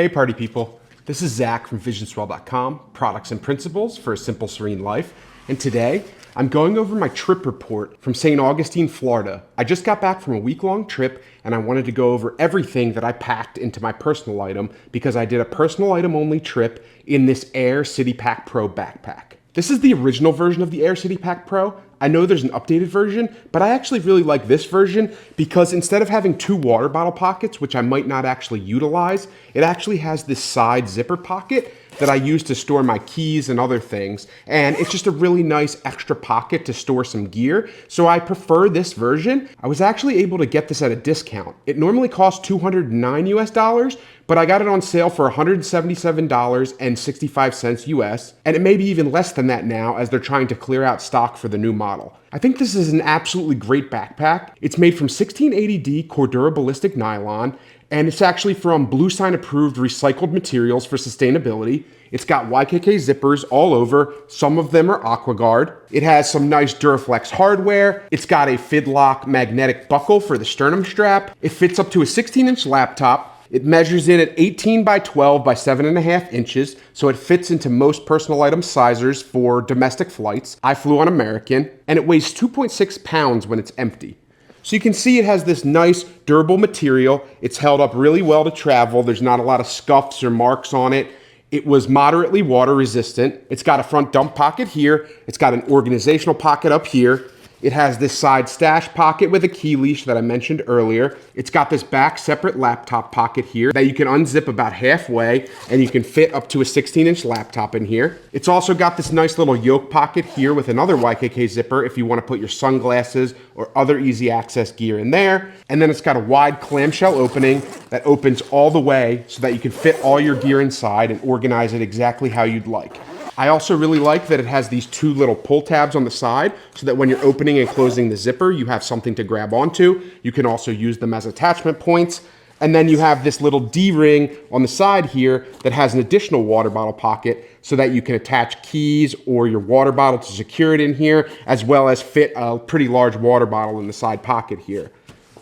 Hey party people, this is Zach from visionswell.com, products and principles for a simple, serene life. And today, I'm going over my trip report from St. Augustine, Florida. I just got back from a week-long trip and I wanted to go over everything that I packed into my personal item because I did a personal item only trip in this Aer City Pack Pro backpack. This is the original version of the Aer City Pack Pro. I know there's an updated version, but I actually really like this version because instead of having two water bottle pockets, which I might not actually utilize, it actually has this side zipper pocket that I use to store my keys and other things. And it's just a really nice extra pocket to store some gear. So I prefer this version. I was actually able to get this at a discount. It normally costs $209 US, but I got it on sale for $177.65 US. And it may be even less than that now as they're trying to clear out stock for the new model. I think this is an absolutely great backpack. It's made from 1680D Cordura ballistic nylon, and it's actually from Blue Sign approved recycled materials for sustainability. It's got YKK zippers all over. Some of them are AquaGuard. It has some nice Duraflex hardware. It's got a Fidlock magnetic buckle for the sternum strap. It fits up to a 16-inch laptop. It measures in at 18 by 12 by 7.5 inches, so it fits into most personal item sizers for domestic flights. I flew on American, and it weighs 2.6 pounds when it's empty. So you can see it has this nice durable material. It's held up really well to travel. There's not a lot of scuffs or marks on it. It was moderately water resistant. It's got a front dump pocket here. It's got an organizational pocket up here. It has this side stash pocket with a key leash that I mentioned earlier. It's got this back separate laptop pocket here that you can unzip about halfway and you can fit up to a 16-inch laptop in here. It's also got this nice little yoke pocket here with another YKK zipper if you want to put your sunglasses or other easy access gear in there. And then it's got a wide clamshell opening that opens all the way so that you can fit all your gear inside and organize it exactly how you'd like. I also really like that it has these two little pull tabs on the side so that when you're opening and closing the zipper, you have something to grab onto. You can also use them as attachment points. And then you have this little D-ring on the side here that has an additional water bottle pocket so that you can attach keys or your water bottle to secure it in here, as well as fit a pretty large water bottle in the side pocket here.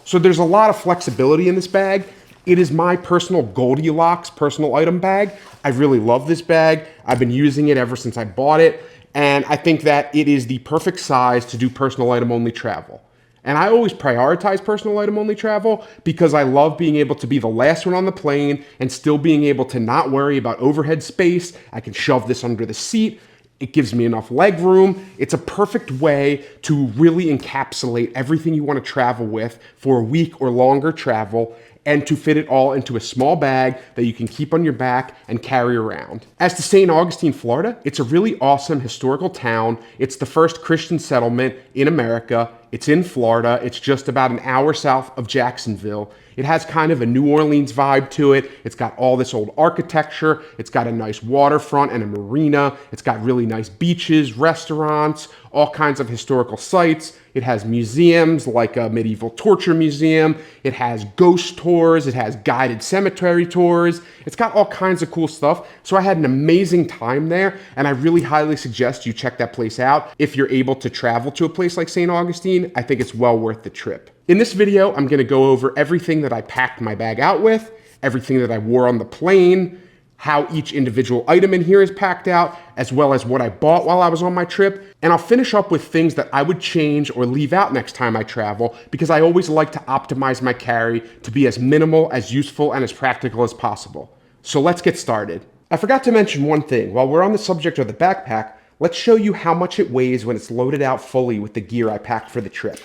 So there's a lot of flexibility in this bag. It is my personal Goldilocks personal item bag. I really love this bag. I've been using it ever since I bought it, and I think that it is the perfect size to do personal item only travel. And I always prioritize personal item only travel because I love being able to be the last one on the plane and still being able to not worry about overhead space. I can shove this under the seat. It gives me enough leg room. It's a perfect way to really encapsulate everything you want to travel with for a week or longer travel, and to fit it all into a small bag that you can keep on your back and carry around. As to St. Augustine, Florida, it's a really awesome historical town. It's the first Christian settlement in America. It's in Florida. It's just about an hour south of Jacksonville. It has kind of a New Orleans vibe to it. It's got all this old architecture. It's got a nice waterfront and a marina. It's got really nice beaches, restaurants, all kinds of historical sites. It has museums like a medieval torture museum. It has ghost tours. It has guided cemetery tours. It's got all kinds of cool stuff. So I had an amazing time there, and I really highly suggest you check that place out. If you're able to travel to a place like St. Augustine, I think it's well worth the trip. In this video, I'm going to go over everything that I packed my bag out with, everything that I wore on the plane, how each individual item in here is packed out, as well as what I bought while I was on my trip. And I'll finish up with things that I would change or leave out next time I travel, because I always like to optimize my carry to be as minimal, as useful, and as practical as possible. So let's get started. I forgot to mention one thing. While we're on the subject of the backpack, let's show you how much it weighs when it's loaded out fully with the gear I packed for the trip.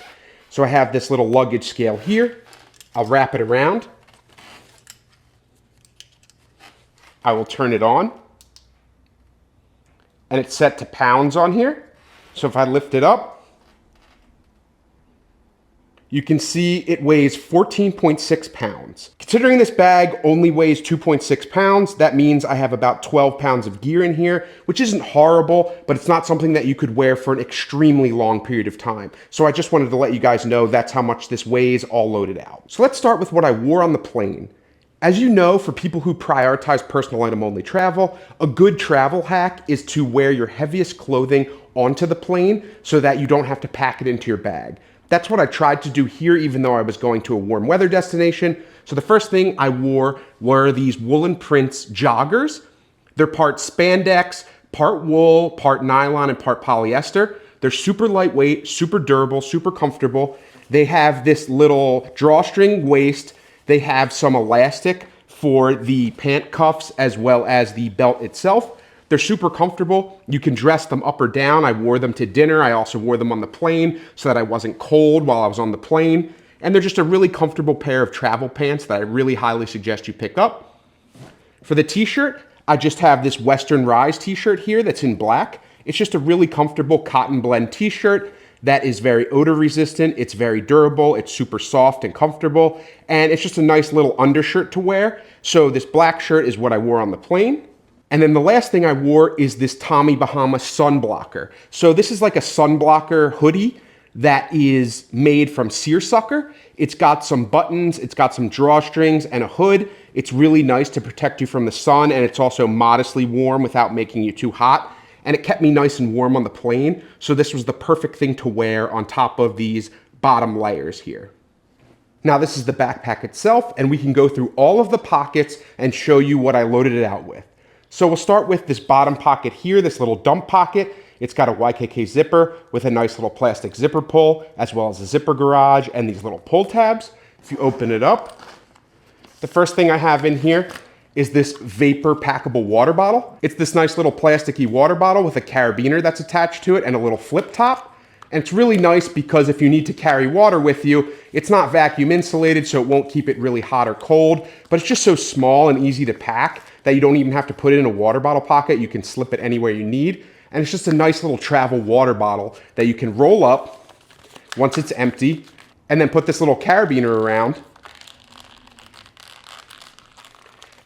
So I have this little luggage scale here. I'll wrap it around. I will turn it on. And it's set to pounds on here. So if I lift it up, you can see it weighs 14.6 pounds. Considering this bag only weighs 2.6 pounds, that means I have about 12 pounds of gear in here, which isn't horrible, but it's not something that you could wear for an extremely long period of time. So I just wanted to let you guys know that's how much this weighs all loaded out. So let's start with what I wore on the plane. As you know, for people who prioritize personal item only travel, a good travel hack is to wear your heaviest clothing onto the plane so that you don't have to pack it into your bag. That's what I tried to do here, even though I was going to a warm weather destination. So the first thing I wore were these Woolen Prints joggers. They're part spandex, part wool, part nylon, and part polyester. They're super lightweight, super durable, super comfortable. They have this little drawstring waist. They have some elastic for the pant cuffs as well as the belt itself. They're super comfortable. You can dress them up or down. I wore them to dinner. I also wore them on the plane so that I wasn't cold while I was on the plane. And they're just a really comfortable pair of travel pants that I really highly suggest you pick up. For the t-shirt, I just have this Western Rise t-shirt here that's in black. It's just a really comfortable cotton blend t-shirt that is very odor resistant. It's very durable. It's super soft and comfortable. And it's just a nice little undershirt to wear. So this black shirt is what I wore on the plane. And then the last thing I wore is this Tommy Bahama sun blocker. So this is like a sun blocker hoodie that is made from seersucker. It's got some buttons, it's got some drawstrings and a hood. It's really nice to protect you from the sun, and it's also modestly warm without making you too hot. And it kept me nice and warm on the plane. So this was the perfect thing to wear on top of these bottom layers here. Now this is the backpack itself, and we can go through all of the pockets and show you what I loaded it out with. So we'll start with this bottom pocket here, this little dump pocket. It's got a YKK zipper with a nice little plastic zipper pull, as well as a zipper garage and these little pull tabs. If you open it up, the first thing I have in here is this vapor packable water bottle. It's this nice little plasticky water bottle with a carabiner that's attached to it and a little flip top. And it's really nice because if you need to carry water with you, it's not vacuum insulated, so it won't keep it really hot or cold, but it's just so small and easy to pack that you don't even have to put it in a water bottle pocket. You can slip it anywhere you need. And it's just a nice little travel water bottle that you can roll up once it's empty, and then put this little carabiner around.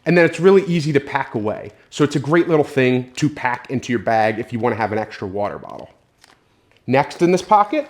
And then it's really easy to pack away. So it's a great little thing to pack into your bag if you want to have an extra water bottle. Next in this pocket,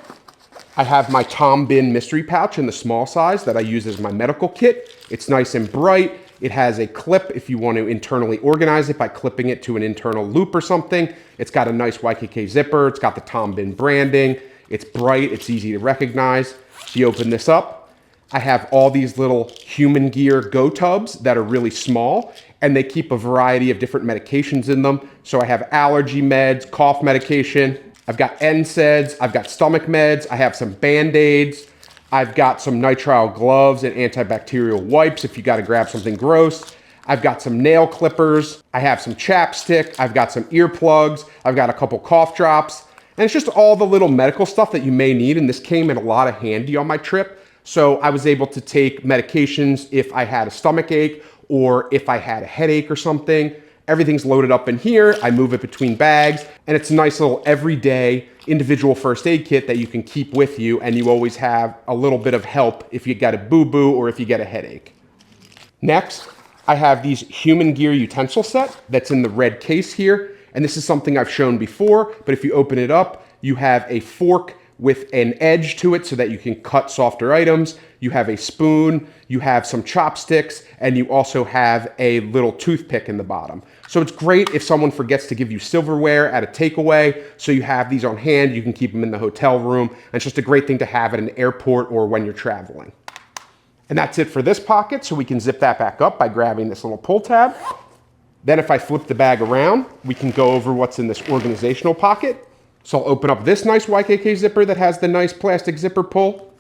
I have my Tom Bin mystery pouch in the small size that I use as my medical kit. It's nice and bright. It has a clip if you want to internally organize it by clipping it to an internal loop or something. It's got a nice YKK zipper. It's got the Tom Bin branding. It's bright. It's easy to recognize. So you open this up. I have all these little Human Gear Go tubs that are really small, and they keep a variety of different medications in them. So I have allergy meds, cough medication. I've got NSAIDs. I've got stomach meds. I have some Band-Aids. I've got some nitrile gloves and antibacterial wipes if you got to grab something gross. I've got some nail clippers. I have some chapstick. I've got some earplugs. I've got a couple cough drops. And it's just all the little medical stuff that you may need. And this came in a lot of handy on my trip. So I was able to take medications if I had a stomach ache or if I had a headache or something. Everything's loaded up in here. I move it between bags, and it's a nice little everyday individual first aid kit that you can keep with you, and you always have a little bit of help if you get a boo-boo or if you get a headache. Next, I have these Human Gear utensil set that's in the red case here, and this is something I've shown before, but if you open it up, you have a fork with an edge to it so that you can cut softer items. You have a spoon, you have some chopsticks, and you also have a little toothpick in the bottom. So it's great if someone forgets to give you silverware at a takeaway, so you have these on hand, you can keep them in the hotel room, and it's just a great thing to have at an airport or when you're traveling. And that's it for this pocket, so we can zip that back up by grabbing this little pull tab. Then if I flip the bag around, we can go over what's in this organizational pocket. So I'll open up this nice YKK zipper that has the nice plastic zipper pull.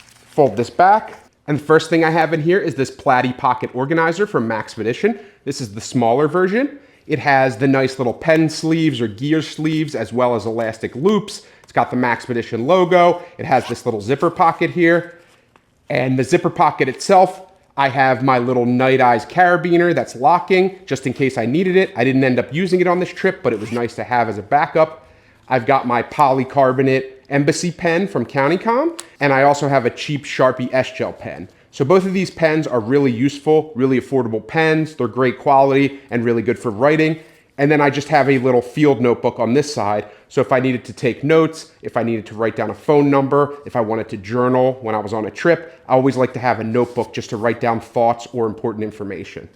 Fold this back. And the first thing I have in here is this Platy pocket organizer from Maxpedition. This is the smaller version. It has the nice little pen sleeves or gear sleeves as well as elastic loops. It's got the Maxpedition logo. It has this little zipper pocket here. And the zipper pocket itself, I have my little Night Eyes carabiner that's locking just in case I needed it. I didn't end up using it on this trip, but it was nice to have as a backup. I've got my polycarbonate Embassy pen from CountyCom, and I also have a cheap Sharpie S-Gel pen. So both of these pens are really useful, really affordable pens. They're great quality and really good for writing. And then I just have a little field notebook on this side. So if I needed to take notes, if I needed to write down a phone number, if I wanted to journal when I was on a trip, I always like to have a notebook just to write down thoughts or important information.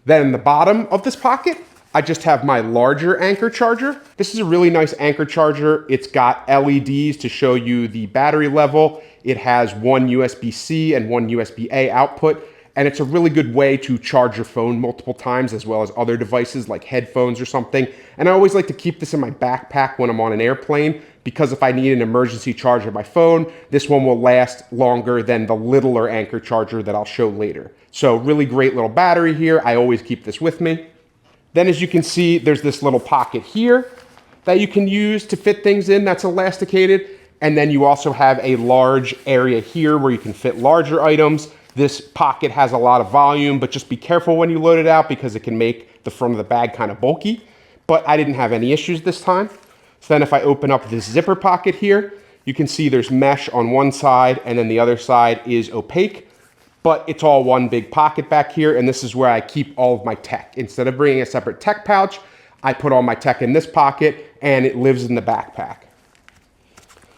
Then in the bottom of this pocket, I just have my larger anchor charger. This is a really nice anchor charger. It's got LEDs to show you the battery level. It has one USB-C and one USB-A output, and it's a really good way to charge your phone multiple times as well as other devices like headphones or something. And I always like to keep this in my backpack when I'm on an airplane, because if I need an emergency charge of my phone, this one will last longer than the littler Anker charger that I'll show later. So really great little battery here. I always keep this with me. Then as you can see, there's this little pocket here that you can use to fit things in that's elasticated. And then you also have a large area here where you can fit larger items. This pocket has a lot of volume, but just be careful when you load it out because it can make the front of the bag kind of bulky. But I didn't have any issues this time. So then if I open up this zipper pocket here, you can see there's mesh on one side and then the other side is opaque. But it's all one big pocket back here, and this is where I keep all of my tech. Instead of bringing a separate tech pouch, I put all my tech in this pocket, and it lives in the backpack.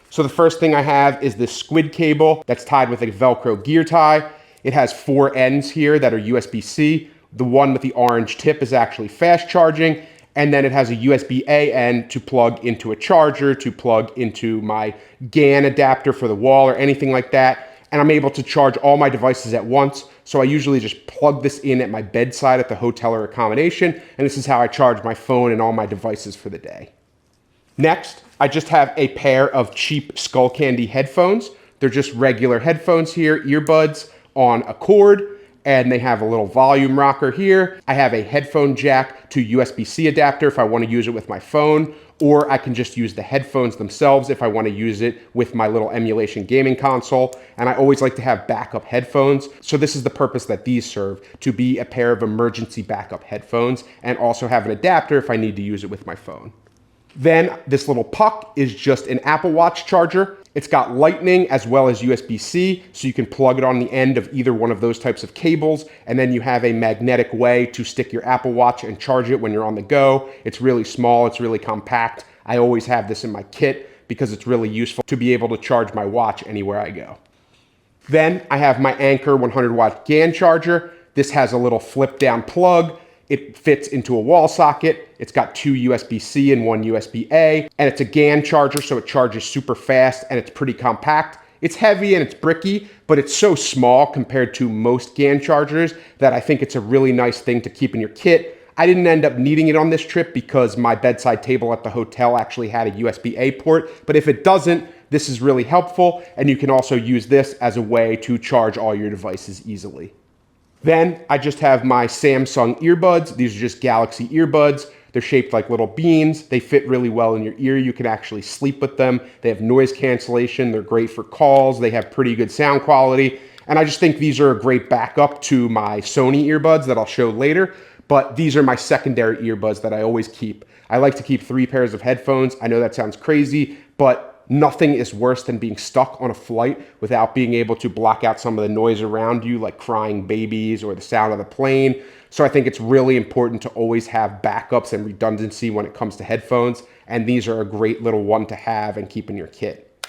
So the first thing I have is this squid cable that's tied with a Velcro gear tie. It has 4 ends here that are USB-C. The one with the orange tip is actually fast charging, and then it has a USB-A end to plug into a charger, to plug into my GAN adapter for the wall or anything like that. And I'm able to charge all my devices at once. So I usually just plug this in at my bedside at the hotel or accommodation. And this is how I charge my phone and all my devices for the day. Next, I just have a pair of cheap Skull Candy headphones. They're just regular headphones here, earbuds on a cord, and they have a little volume rocker here. I have a headphone jack to USB-C adapter if I want to use it with my phone, or I can just use the headphones themselves if I want to use it with my little emulation gaming console. And I always like to have backup headphones. So this is the purpose that these serve, to be a pair of emergency backup headphones, and also have an adapter if I need to use it with my phone. Then this little puck is just an Apple Watch charger. It's got lightning as well as USB-C, so you can plug it on the end of either one of those types of cables, and then you have a magnetic way to stick your Apple Watch and charge it when you're on the go. It's really small, it's really compact. I always have this in my kit because it's really useful to be able to charge my watch anywhere I go. Then I have my Anker 100-watt GAN charger. This has a little flip down plug. It fits into a wall socket. It's got 2 USB-C and 1 USB-A, and it's a GAN charger, so it charges super fast and it's pretty compact. It's heavy and it's bricky, but it's so small compared to most GAN chargers that I think it's a really nice thing to keep in your kit. I didn't end up needing it on this trip because my bedside table at the hotel actually had a USB-A port, but if it doesn't, this is really helpful, and you can also use this as a way to charge all your devices easily. Then I just have my Samsung earbuds. These are just Galaxy earbuds. They're shaped like little beans. They fit really well in your ear. You can actually sleep with them. They have noise cancellation. They're great for calls. They have pretty good sound quality. And I just think these are a great backup to my Sony earbuds that I'll show later. But these are my secondary earbuds that I always keep. I like to keep 3 pairs of headphones. I know that sounds crazy, but nothing is worse than being stuck on a flight without being able to block out some of the noise around you, like crying babies or the sound of the plane. So I think it's really important to always have backups and redundancy when it comes to headphones. And these are a great little one to have and keep in your kit.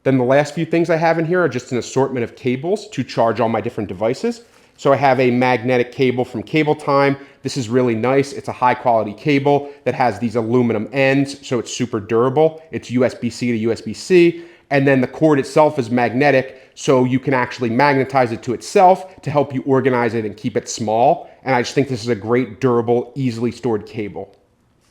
Then the last few things I have in here are just an assortment of cables to charge all my different devices. So I have a magnetic cable from Cable Time. This is really nice. It's a high quality cable that has these aluminum ends, so it's super durable. It's USB-C to USB-C, and then the cord itself is magnetic, so you can actually magnetize it to itself to help you organize it and keep it small. And I just think this is a great, durable, easily stored cable.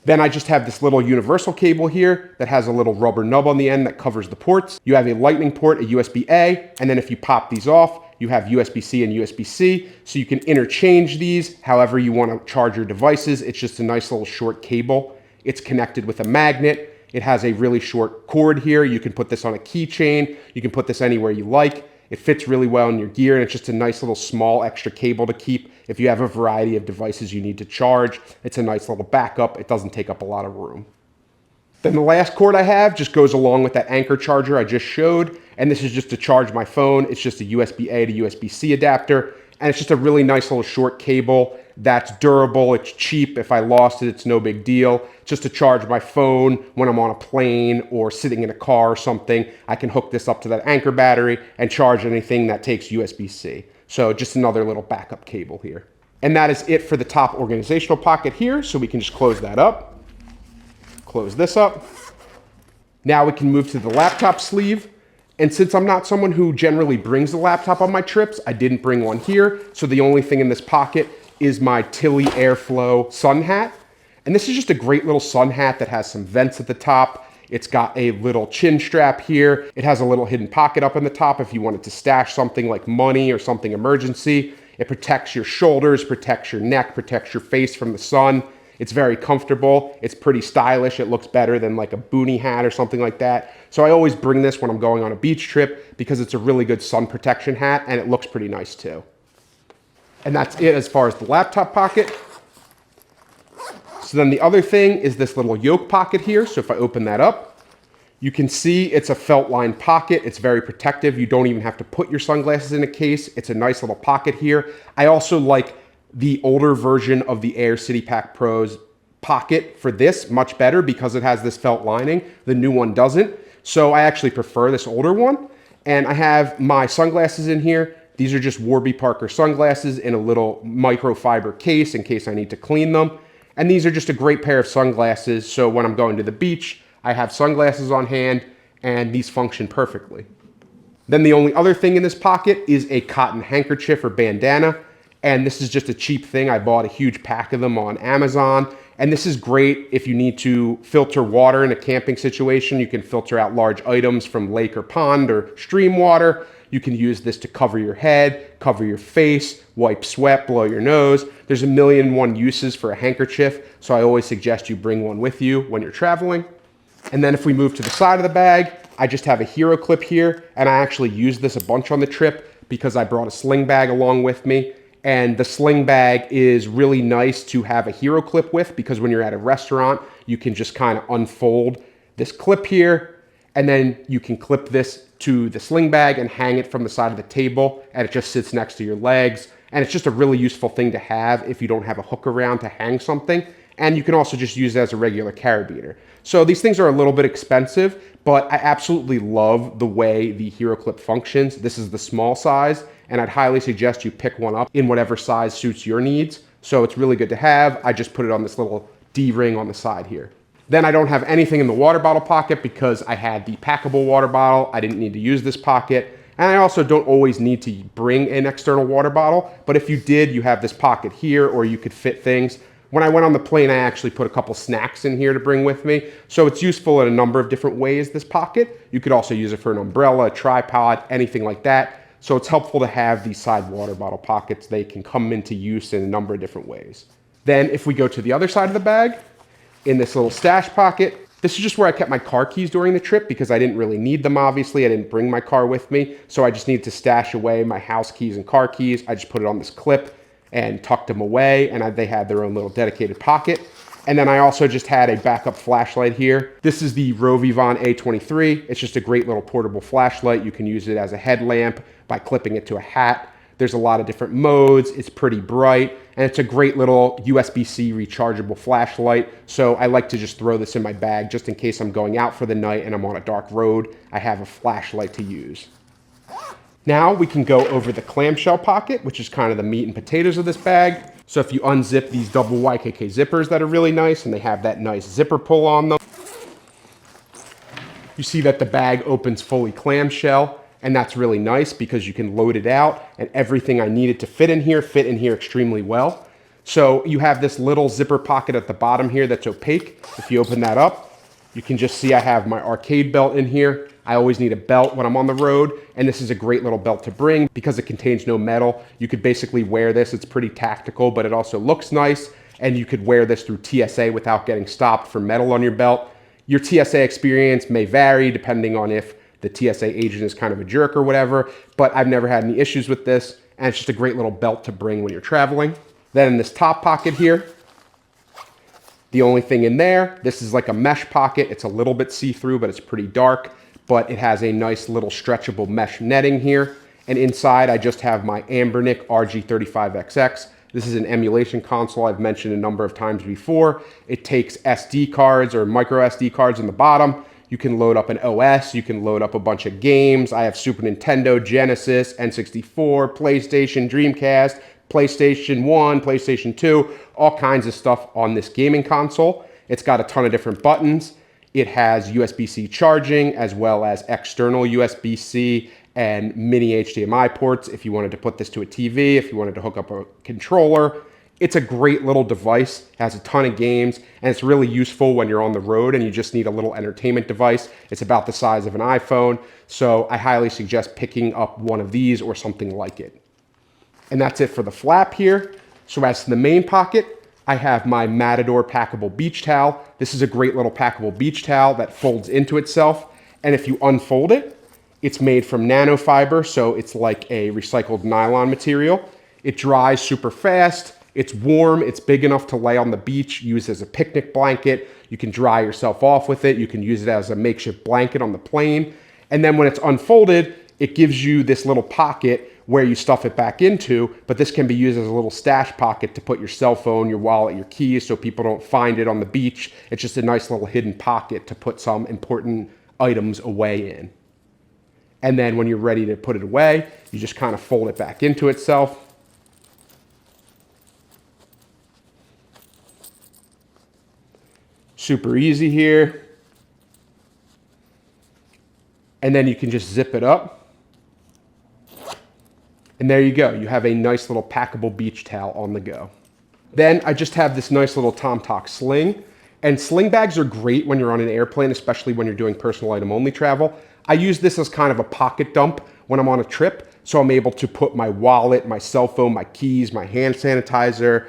Then I just have this little universal cable here that has a little rubber nub on the end that covers the ports. You have a lightning port, a USB-A, and then if you pop these off, you have USB-C and USB-C, so you can interchange these however you want to charge your devices. It's just a nice little short cable. It's connected with a magnet. It has a really short cord here. You can put this on a keychain. You can put this anywhere you like. It fits really well in your gear, and it's just a nice little small extra cable to keep if you have a variety of devices you need to charge. It's a nice little backup. It doesn't take up a lot of room. Then the last cord I have just goes along with that Anker charger I just showed, and this is just to charge my phone. It's just a USB-A to USB-C adapter, and it's just a really nice little short cable that's durable. It's cheap. If I lost it, it's no big deal. Just to charge my phone when I'm on a plane or sitting in a car or something, I can hook this up to that Anker battery and charge anything that takes USB-C. So just another little backup cable here. And that is it for the top organizational pocket here, so we can just close that up. Close this up. Now we can move to the laptop sleeve. And since I'm not someone who generally brings the laptop on my trips, I didn't bring one here. So the only thing in this pocket is my Tilly Airflow sun hat. And this is just a great little sun hat that has some vents at the top. It's got a little chin strap here. It has a little hidden pocket up in the top if you wanted to stash something like money or something emergency. It protects your shoulders, protects your neck, protects your face from the sun. It's very comfortable. It's pretty stylish. It looks better than like a boonie hat or something like that. So I always bring this when I'm going on a beach trip because it's a really good sun protection hat and it looks pretty nice too. And that's it as far as the laptop pocket. So then the other thing is this little yoke pocket here. So if I open that up, you can see it's a felt lined pocket. It's very protective. You don't even have to put your sunglasses in a case. It's a nice little pocket here. I also like the older version of the Aer City Pack Pro's pocket for this much better because it has this felt lining. The new one doesn't. So I actually prefer this older one. And I have my sunglasses in here. These are just Warby Parker sunglasses in a little microfiber case in case I need to clean them. And these are just a great pair of sunglasses. So when I'm going to the beach, I have sunglasses on hand and these function perfectly. Then the only other thing in this pocket is a cotton handkerchief or bandana. And this is just a cheap thing. I bought a huge pack of them on Amazon. And this is great if you need to filter water in a camping situation. You can filter out large items from lake or pond or stream water. You can use this to cover your head, cover your face, wipe sweat, blow your nose. There's a million and one uses for a handkerchief. So I always suggest you bring one with you when you're traveling. And then if we move to the side of the bag, I just have a hero clip here. And I actually used this a bunch on the trip because I brought a sling bag along with me. And the sling bag is really nice to have a hero clip with because when you're at a restaurant, you can just kind of unfold this clip here and then you can clip this to the sling bag and hang it from the side of the table and it just sits next to your legs. And it's just a really useful thing to have if you don't have a hook around to hang something. And you can also just use it as a regular carabiner. So these things are a little bit expensive, but I absolutely love the way the hero clip functions. This is the small size, and I'd highly suggest you pick one up in whatever size suits your needs. So it's really good to have. I just put it on this little D-ring on the side here. Then I don't have anything in the water bottle pocket because I had the packable water bottle. I didn't need to use this pocket. And I also don't always need to bring an external water bottle, but if you did, you have this pocket here or you could fit things. When I went on the plane, I actually put a couple snacks in here to bring with me. So it's useful in a number of different ways, this pocket. You could also use it for an umbrella, a tripod, anything like that. So it's helpful to have these side water bottle pockets. They can come into use in a number of different ways. Then if we go to the other side of the bag, in this little stash pocket, this is just where I kept my car keys during the trip because I didn't really need them, obviously. I didn't bring my car with me. So I just needed to stash away my house keys and car keys. I just put it on this clip and tucked them away, and they had their own little dedicated pocket. And then I also just had a backup flashlight here. This is the Rovivon A23. It's just a great little portable flashlight. You can use it as a headlamp by clipping it to a hat. There's a lot of different modes. It's pretty bright, and it's a great little USB-C rechargeable flashlight. So I like to just throw this in my bag just in case I'm going out for the night and I'm on a dark road. I have a flashlight to use. Now we can go over the clamshell pocket, which is kind of the meat and potatoes of this bag. So if you unzip these double YKK zippers that are really nice, and they have that nice zipper pull on them, you see that the bag opens fully clamshell, and that's really nice because you can load it out, and everything I needed to fit in here extremely well. So you have this little zipper pocket at the bottom here that's opaque. If you open that up, you can just see I have my arcade belt in here. I always need a belt when I'm on the road, and this is a great little belt to bring because it contains no metal. You could basically wear this. It's pretty tactical, but it also looks nice, and you could wear this through TSA without getting stopped for metal on your belt. Your TSA experience may vary depending on if the TSA agent is kind of a jerk or whatever, but I've never had any issues with this, and it's just a great little belt to bring when you're traveling. Then in this top pocket here, the only thing in there, this is like a mesh pocket. It's a little bit see-through, but it's pretty dark. But it has a nice little stretchable mesh netting here. And inside, I just have my Ambernick RG35XX. This is an emulation console I've mentioned a number of times before. It takes SD cards or micro SD cards in the bottom. You can load up an OS. You can load up a bunch of games. I have Super Nintendo, Genesis, N64, PlayStation, Dreamcast, PlayStation 1, PlayStation 2, all kinds of stuff on this gaming console. It's got a ton of different buttons. It has USB-C charging as well as external USB-C and mini HDMI ports if you wanted to put this to a TV, if you wanted to hook up a controller. It's a great little device. It has a ton of games, and it's really useful when you're on the road and you just need a little entertainment device. It's about the size of an iPhone, so I highly suggest picking up one of these or something like it. And that's it for the flap here. So as to the main pocket, I have my Matador packable beach towel. This is a great little packable beach towel that folds into itself. And if you unfold it, it's made from nanofiber, so it's like a recycled nylon material. It dries super fast. It's warm. It's big enough to lay on the beach, use as a picnic blanket. You can dry yourself off with it. You can use it as a makeshift blanket on the plane. And then when it's unfolded, it gives you this little pocket where you stuff it back into, but this can be used as a little stash pocket to put your cell phone, your wallet, your keys, so people don't find it on the beach. It's just a nice little hidden pocket to put some important items away in. And then when you're ready to put it away, you just kind of fold it back into itself. Super easy here. And then you can just zip it up. And there you go. You have a nice little packable beach towel on the go. Then I just have this nice little TomTok sling. And sling bags are great when you're on an airplane, especially when you're doing personal item only travel. I use this as kind of a pocket dump when I'm on a trip. So I'm able to put my wallet, my cell phone, my keys, my hand sanitizer,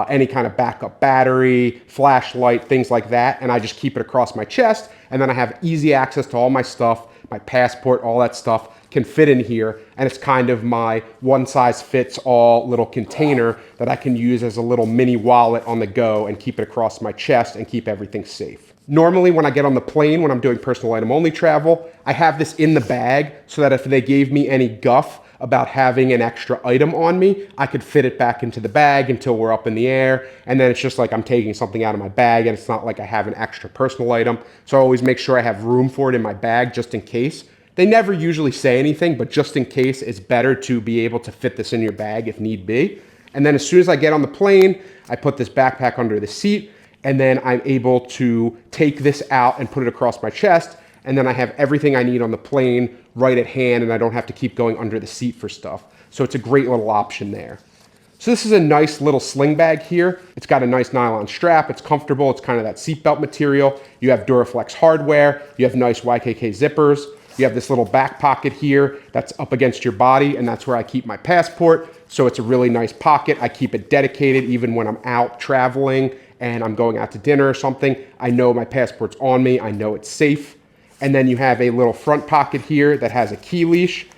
any kind of backup battery, flashlight, things like that. And I just keep it across my chest. And then I have easy access to all my stuff, my passport, all that stuff can fit in here. And it's kind of my one size fits all little container that I can use as a little mini wallet on the go and keep it across my chest and keep everything safe. Normally when I get on the plane, when I'm doing personal item only travel, I have this in the bag so that if they gave me any guff about having an extra item on me, I could fit it back into the bag until we're up in the air. And then it's just like I'm taking something out of my bag and it's not like I have an extra personal item. So I always make sure I have room for it in my bag just in case. They never usually say anything, but just in case, it's better to be able to fit this in your bag if need be. And then as soon as I get on the plane, I put this backpack under the seat, and then I'm able to take this out and put it across my chest. And then I have everything I need on the plane right at hand, and I don't have to keep going under the seat for stuff. So it's a great little option there. So this is a nice little sling bag here. It's got a nice nylon strap. It's comfortable. It's kind of that seatbelt material. You have Duraflex hardware. You have nice YKK zippers. You have this little back pocket here that's up against your body, and that's where I keep my passport. So it's a really nice pocket. I keep it dedicated even when I'm out traveling and I'm going out to dinner or something. I know my passport's on me. I know it's safe. And then you have a little front pocket here that has a key leash.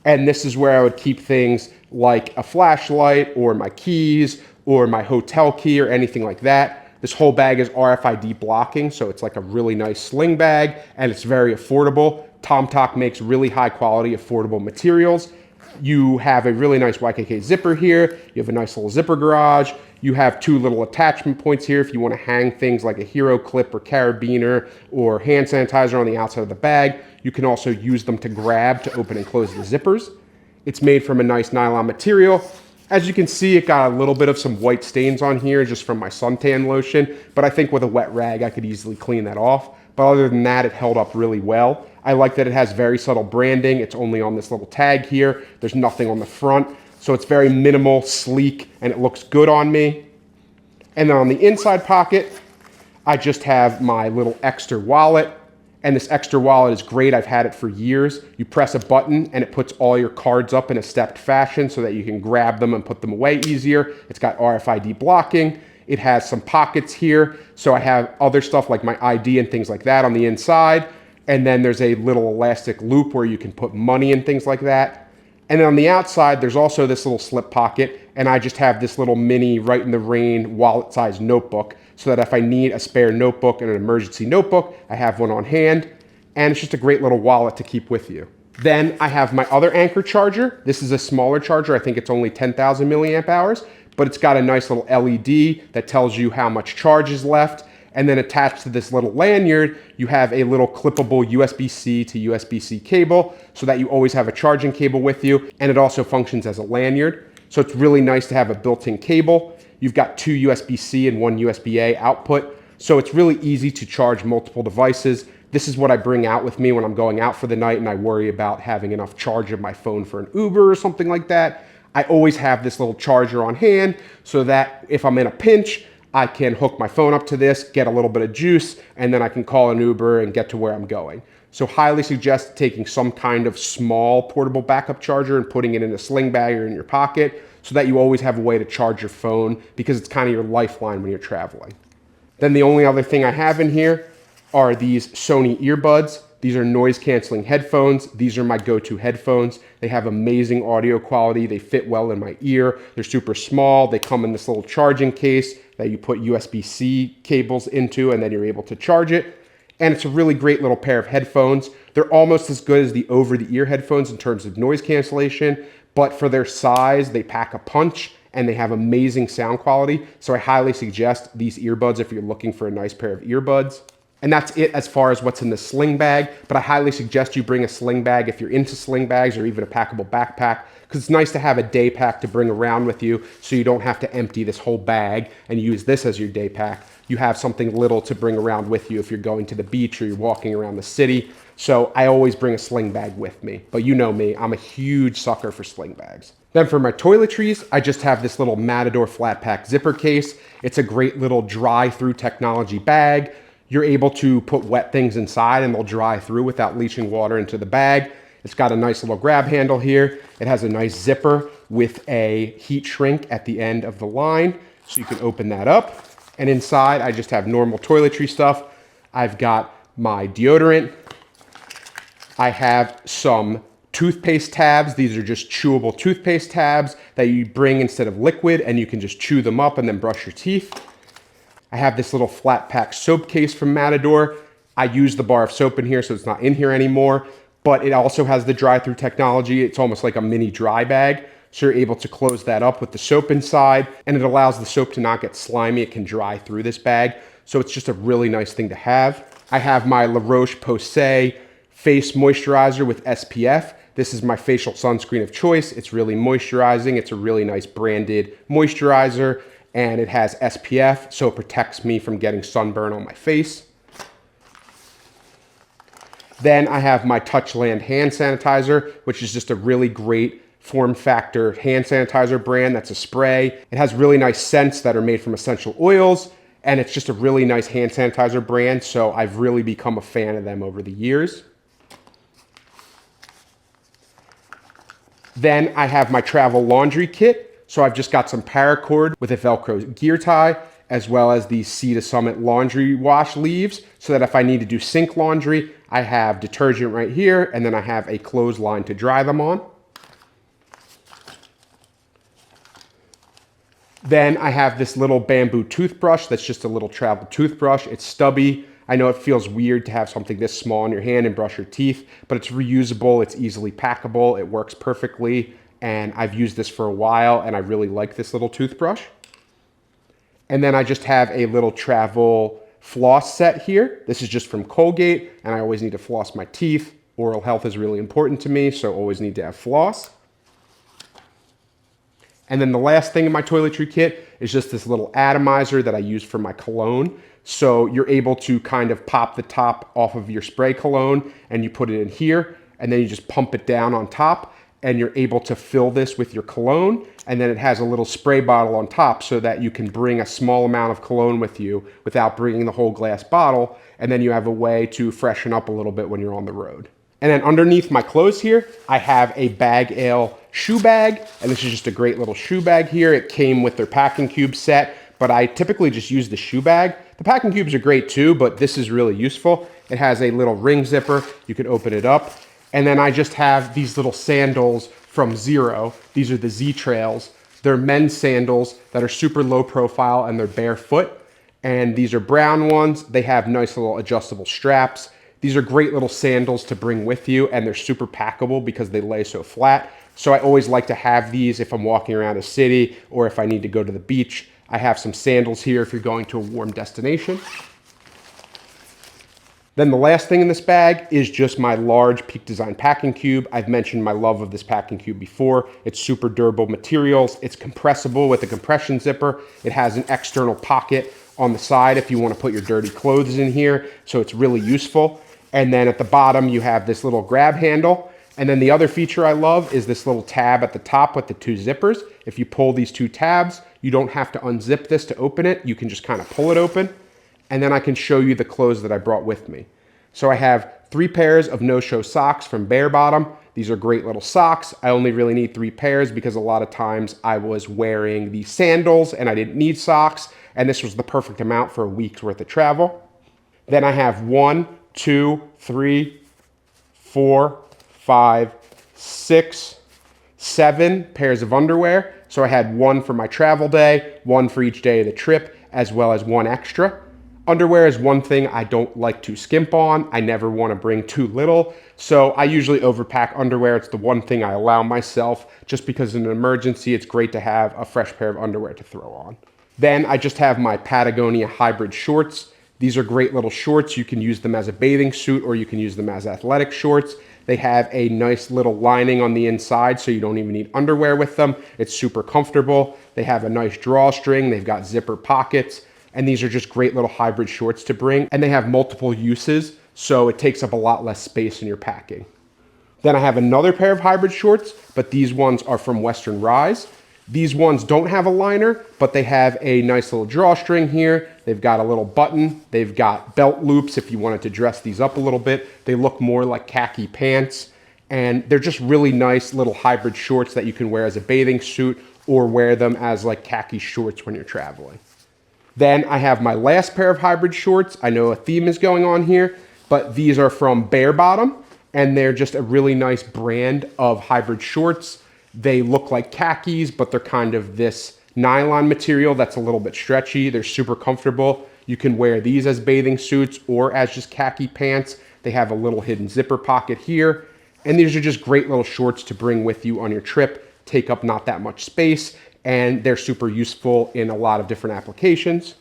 And this is where I would keep things like a flashlight or my keys or my hotel key or anything like that. This whole bag is RFID blocking, so it's like a really nice sling bag, and it's very affordable. TomTok makes really high quality, affordable materials. You have a really nice YKK zipper here. You have a nice little zipper garage. You have two little attachment points here if you want to hang things like a hero clip or carabiner or hand sanitizer on the outside of the bag. You can also use them to grab to open and close the zippers. It's made from a nice nylon material. As you can see, it got a little bit of some white stains on here just from my suntan lotion, but I think with a wet rag, I could easily clean that off. But other than that, it held up really well. I like that it has very subtle branding. It's only on this little tag here. There's nothing on the front. So it's very minimal, sleek, and it looks good on me. And then on the inside pocket, I just have my little extra wallet. And this extra wallet is great. I've had it for years. You press a button and it puts all your cards up in a stepped fashion so that you can grab them and put them away easier. It's got RFID blocking. It has some pockets here. So I have other stuff like my ID and things like that on the inside. And then there's a little elastic loop where you can put money and things like that. And then on the outside, there's also this little slip pocket. And I just have this little mini Right in the Rain wallet-sized notebook so that if I need a spare notebook and an emergency notebook, I have one on hand. And it's just a great little wallet to keep with you. Then I have my other Anker charger. This is a smaller charger. I think it's only 10,000 milliamp hours, but it's got a nice little LED that tells you how much charge is left. And then attached to this little lanyard, you have a little clippable USB-C to USB-C cable so that you always have a charging cable with you. And it also functions as a lanyard. So it's really nice to have a built-in cable. You've got two USB-C and one USB-A output. So it's really easy to charge multiple devices. This is what I bring out with me when I'm going out for the night and I worry about having enough charge of my phone for an Uber or something like that. I always have this little charger on hand so that if I'm in a pinch, I can hook my phone up to this, get a little bit of juice, and then I can call an Uber and get to where I'm going. So highly suggest taking some kind of small portable backup charger and putting it in a sling bag or in your pocket so that you always have a way to charge your phone, because it's kind of your lifeline when you're traveling. Then the only other thing I have in here are these Sony earbuds. These are noise canceling headphones. These are my go-to headphones. They have amazing audio quality. They fit well in my ear. They're super small. They come in this little charging case that you put USB-C cables into, and then you're able to charge it. And it's a really great little pair of headphones. They're almost as good as the over-the-ear headphones in terms of noise cancellation, but for their size, they pack a punch and they have amazing sound quality. So I highly suggest these earbuds if you're looking for a nice pair of earbuds. And that's it as far as what's in the sling bag, but I highly suggest you bring a sling bag if you're into sling bags, or even a packable backpack, because it's nice to have a day pack to bring around with you so you don't have to empty this whole bag and use this as your day pack. You have something little to bring around with you if you're going to the beach or you're walking around the city. So I always bring a sling bag with me, but you know me, I'm a huge sucker for sling bags. Then for my toiletries, I just have this little Matador flat pack zipper case. It's a great little dry through technology bag. You're able to put wet things inside and they'll dry through without leaching water into the bag. It's got a nice little grab handle here. It has a nice zipper with a heat shrink at the end of the line, so you can open that up. And inside, I just have normal toiletry stuff. I've got my deodorant. I have some toothpaste tabs. These are just chewable toothpaste tabs that you bring instead of liquid, and you can just chew them up and then brush your teeth. I have this little flat pack soap case from Matador. I use the bar of soap in here, so it's not in here anymore, but it also has the dry through technology. It's almost like a mini dry bag. So you're able to close that up with the soap inside, and it allows the soap to not get slimy. It can dry through this bag. So it's just a really nice thing to have. I have my La Roche-Posay face moisturizer with SPF. This is my facial sunscreen of choice. It's really moisturizing. It's a really nice branded moisturizer, and it has SPF, so it protects me from getting sunburn on my face. Then I have my Touchland hand sanitizer, which is just a really great form factor hand sanitizer brand. That's a spray. It has really nice scents that are made from essential oils, and it's just a really nice hand sanitizer brand, so I've really become a fan of them over the years. Then I have my travel laundry kit. So I've just got some paracord with a Velcro gear tie, as well as these Sea to Summit laundry wash leaves, so that if I need to do sink laundry, I have detergent right here, and then I have a clothesline to dry them on. Then I have this little bamboo toothbrush that's just a little travel toothbrush. It's stubby. I know it feels weird to have something this small in your hand and brush your teeth, but it's reusable, it's easily packable, it works perfectly. And I've used this for a while, and I really like this little toothbrush. And then I just have a little travel floss set here. This is just from Colgate, and I always need to floss my teeth. Oral health is really important to me, so always need to have floss. And then the last thing in my toiletry kit is just this little atomizer that I use for my cologne. So you're able to kind of pop the top off of your spray cologne, and you put it in here, and then you just pump it down on top, and you're able to fill this with your cologne, and then it has a little spray bottle on top so that you can bring a small amount of cologne with you without bringing the whole glass bottle, and then you have a way to freshen up a little bit when you're on the road. And then underneath my clothes here, I have a Bag Ale shoe bag, and this is just a great little shoe bag here. It came with their packing cube set, but I typically just use the shoe bag. The packing cubes are great too, but this is really useful. It has a little ring zipper. You can open it up. And then I just have these little sandals from Zero. These are the Z Trails. They're men's sandals that are super low profile, and they're barefoot. And these are brown ones. They have nice little adjustable straps. These are great little sandals to bring with you, and they're super packable because they lay so flat. So I always like to have these if I'm walking around a city or if I need to go to the beach. I have some sandals here if you're going to a warm destination. Then the last thing in this bag is just my large Peak Design packing cube. I've mentioned my love of this packing cube before. It's super durable materials. It's compressible with a compression zipper. It has an external pocket on the side if you want to put your dirty clothes in here, so it's really useful. And then at the bottom, you have this little grab handle. And then the other feature I love is this little tab at the top with the 2 zippers. If you pull these 2 tabs, you don't have to unzip this to open it. You can just kind of pull it open. And then I can show you the clothes that I brought with me. So I have 3 pairs of no-show socks from Bare Bottom. These are great little socks. I only really need 3 pairs because a lot of times I was wearing the sandals and I didn't need socks. And this was the perfect amount for a week's worth of travel. Then I have 1, 2, 3, 4, 5, 6, 7 pairs of underwear. So I had 1 for my travel day, 1 for each day of the trip, as well as 1 extra. Underwear is one thing I don't like to skimp on. I never want to bring too little. So I usually overpack underwear. It's the one thing I allow myself just because in an emergency, it's great to have a fresh pair of underwear to throw on. Then I just have my Patagonia hybrid shorts. These are great little shorts. You can use them as a bathing suit or you can use them as athletic shorts. They have a nice little lining on the inside so you don't even need underwear with them. It's super comfortable. They have a nice drawstring. They've got zipper pockets. And these are just great little hybrid shorts to bring. And they have multiple uses, so it takes up a lot less space in your packing. Then I have another pair of hybrid shorts, but these ones are from Western Rise. These ones don't have a liner, but they have a nice little drawstring here. They've got a little button. They've got belt loops if you wanted to dress these up a little bit. They look more like khaki pants. And they're just really nice little hybrid shorts that you can wear as a bathing suit or wear them as like khaki shorts when you're traveling. Then I have my last pair of hybrid shorts. I know a theme is going on here, but these are from Bare Bottom, and they're just a really nice brand of hybrid shorts. They look like khakis, but they're kind of this nylon material that's a little bit stretchy. They're super comfortable. You can wear these as bathing suits or as just khaki pants. They have a little hidden zipper pocket here, and these are just great little shorts to bring with you on your trip, take up not that much space, and they're super useful in a lot of different applications.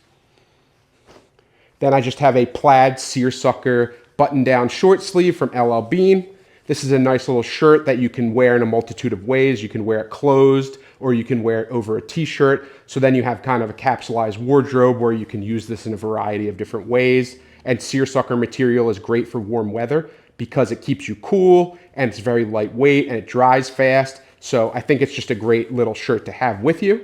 Then I just have a plaid seersucker button-down short sleeve from LL Bean. This is a nice little shirt that you can wear in a multitude of ways. You can wear it closed or you can wear it over a t-shirt. So then you have kind of a capsulized wardrobe where you can use this in a variety of different ways. And seersucker material is great for warm weather because it keeps you cool and it's very lightweight and it dries fast. So I think it's just a great little shirt to have with you.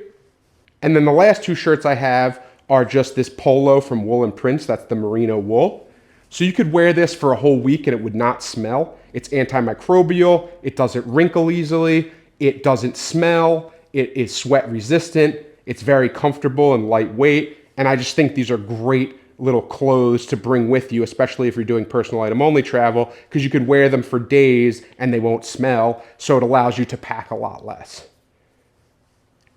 And then the last 2 shirts I have are just this polo from Wool & Prince. That's the merino wool. So you could wear this for a whole week and it would not smell. It's antimicrobial. It doesn't wrinkle easily. It doesn't smell. It is sweat resistant. It's very comfortable and lightweight. And I just think these are great little clothes to bring with you, especially if you're doing personal item only travel, because you could wear them for days and they won't smell. So it allows you to pack a lot less.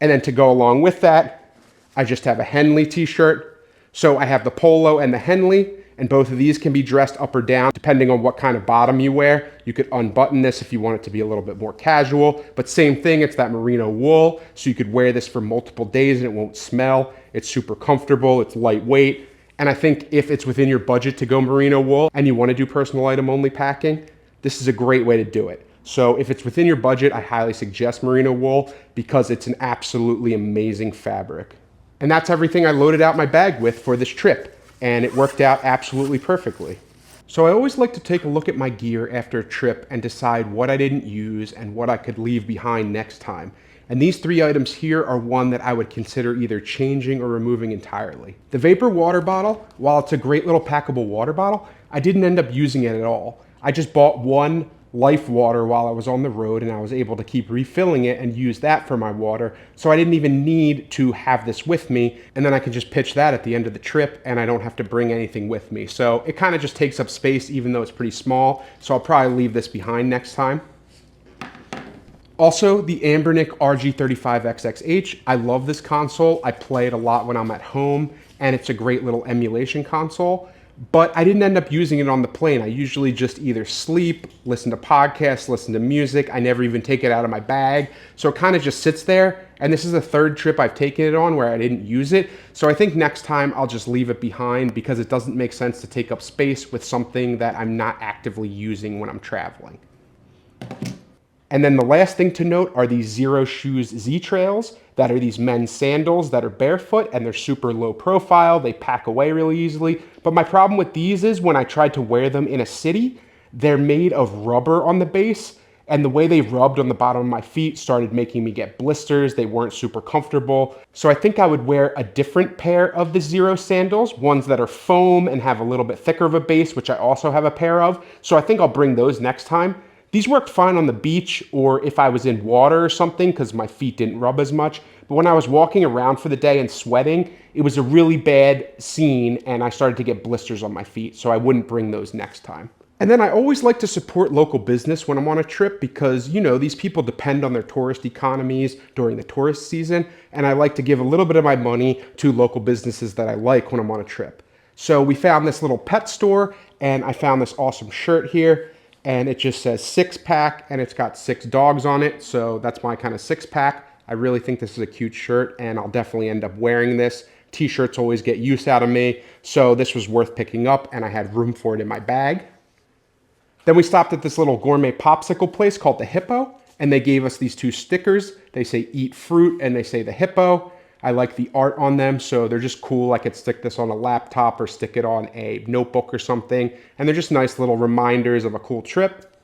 And then to go along with that, I just have a Henley t-shirt. So I have the polo and the Henley, and both of these can be dressed up or down depending on what kind of bottom you wear. You could unbutton this if you want it to be a little bit more casual, but same thing, it's that merino wool. So you could wear this for multiple days and it won't smell. It's super comfortable, it's lightweight. And I think if it's within your budget to go merino wool and you want to do personal item only packing, this is a great way to do it. So if it's within your budget, I highly suggest merino wool because it's an absolutely amazing fabric. And that's everything I loaded out my bag with for this trip, and it worked out absolutely perfectly. So I always like to take a look at my gear after a trip and decide what I didn't use and what I could leave behind next time. And these 3 items here are one that I would consider either changing or removing entirely. The Vapor water bottle, while it's a great little packable water bottle, I didn't end up using it at all. I just bought one Life water while I was on the road and I was able to keep refilling it and use that for my water. So I didn't even need to have this with me, and then I can just pitch that at the end of the trip and I don't have to bring anything with me. So it kind of just takes up space even though it's pretty small. So I'll probably leave this behind next time. Also, the Anbernic RG35XXH. I love this console. I play it a lot when I'm at home, and it's a great little emulation console. But I didn't end up using it on the plane. I usually just either sleep, listen to podcasts, listen to music. I never even take it out of my bag. So it kind of just sits there. And this is the 3rd trip I've taken it on where I didn't use it. So I think next time I'll just leave it behind because it doesn't make sense to take up space with something that I'm not actively using when I'm traveling. And then the last thing to note are these Zero Shoes Z Trails that are these men's sandals that are barefoot and they're super low profile. They pack away really easily. But my problem with these is when I tried to wear them in a city, they're made of rubber on the base. And the way they rubbed on the bottom of my feet started making me get blisters. They weren't super comfortable. So I think I would wear a different pair of the Zero sandals, ones that are foam and have a little bit thicker of a base, which I also have a pair of. So I think I'll bring those next time. These worked fine on the beach or if I was in water or something because my feet didn't rub as much. But when I was walking around for the day and sweating, it was a really bad scene and I started to get blisters on my feet. So I wouldn't bring those next time. And then I always like to support local business when I'm on a trip because, you know, these people depend on their tourist economies during the tourist season. And I like to give a little bit of my money to local businesses that I like when I'm on a trip. So we found this little pet store and I found this awesome shirt here. And it just says 6-pack and it's got 6 dogs on it. So that's my kind of 6-pack. I really think this is a cute shirt and I'll definitely end up wearing this. T-shirts always get use out of me. So this was worth picking up and I had room for it in my bag. Then we stopped at this little gourmet popsicle place called the Hippo, and they gave us these 2 stickers. They say eat fruit, and they say the Hippo. I like the art on them, so they're just cool. I could stick this on a laptop or stick it on a notebook or something, and they're just nice little reminders of a cool trip.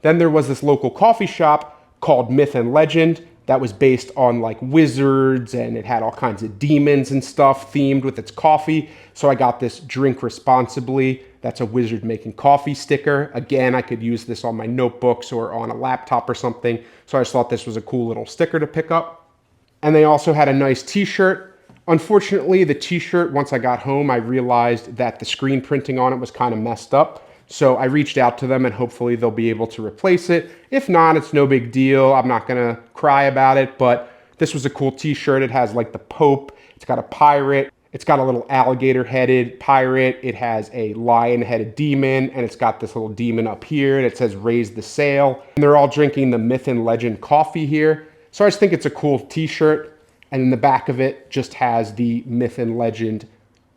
Then there was this local coffee shop called Myth and Legend that was based on like wizards, and it had all kinds of demons and stuff themed with its coffee. So I got this drink responsibly. That's a wizard making coffee sticker. Again, I could use this on my notebooks or on a laptop or something. So I just thought this was a cool little sticker to pick up. And they also had a nice t-shirt. Unfortunately, the t-shirt, once I got home, I realized that the screen printing on it was kind of messed up. So I reached out to them and hopefully they'll be able to replace it. If not, it's no big deal. I'm not gonna cry about it, but this was a cool t-shirt. It has like the Pope, it's got a pirate, it's got a little alligator-headed pirate, it has a lion-headed demon, and it's got this little demon up here, and it says raise the sail. And they're all drinking the Myth and Legend coffee here. So I just think it's a cool t-shirt. And in the back of it just has the Myth and Legend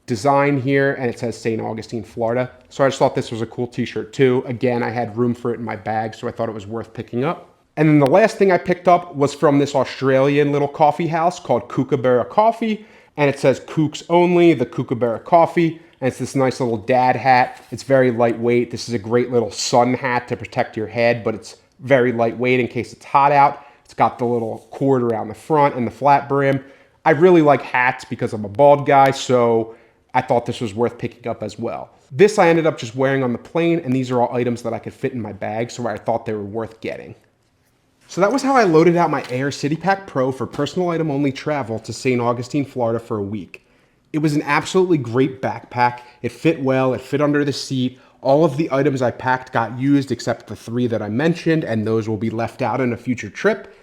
design here, and it says St. Augustine, Florida. So I just thought this was a cool t-shirt too. Again, I had room for it in my bag, so I thought it was worth picking up. And then the last thing I picked up was from this Australian little coffee house called Kookaburra Coffee, and it says Kooks Only, the Kookaburra Coffee, and it's this nice little dad hat. It's very lightweight. This is a great little sun hat to protect your head, but it's very lightweight in case it's hot out. It's got the little cord around the front and the flat brim. I really like hats because I'm a bald guy, so I thought this was worth picking up as well. This I ended up just wearing on the plane, and these are all items that I could fit in my bag, so I thought they were worth getting. So that was how I loaded out my Aer City Pack Pro for personal item only travel to St. Augustine, Florida for a week. It was an absolutely great backpack. It fit well, it fit under the seat. All of the items I packed got used except the 3 that I mentioned, and those will be left out in a future trip.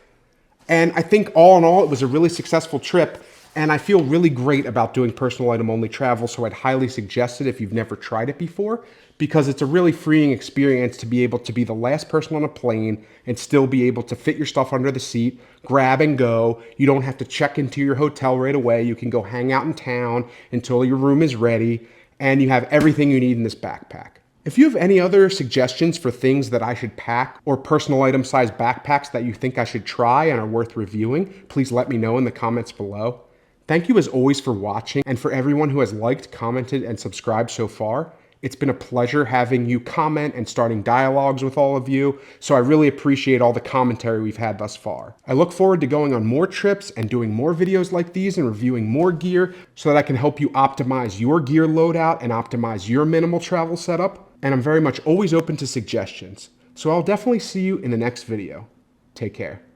And I think all in all, it was a really successful trip. And I feel really great about doing personal item only travel, so I'd highly suggest it if you've never tried it before, because it's a really freeing experience to be able to be the last person on a plane and still be able to fit your stuff under the seat, grab and go. You don't have to check into your hotel right away. You can go hang out in town until your room is ready, and you have everything you need in this backpack. If you have any other suggestions for things that I should pack or personal item size backpacks that you think I should try and are worth reviewing, please let me know in the comments below. Thank you as always for watching, and for everyone who has liked, commented, and subscribed so far. It's been a pleasure having you comment and starting dialogues with all of you, so I really appreciate all the commentary we've had thus far. I look forward to going on more trips and doing more videos like these and reviewing more gear so that I can help you optimize your gear loadout and optimize your minimal travel setup, and I'm very much always open to suggestions. So I'll definitely see you in the next video. Take care.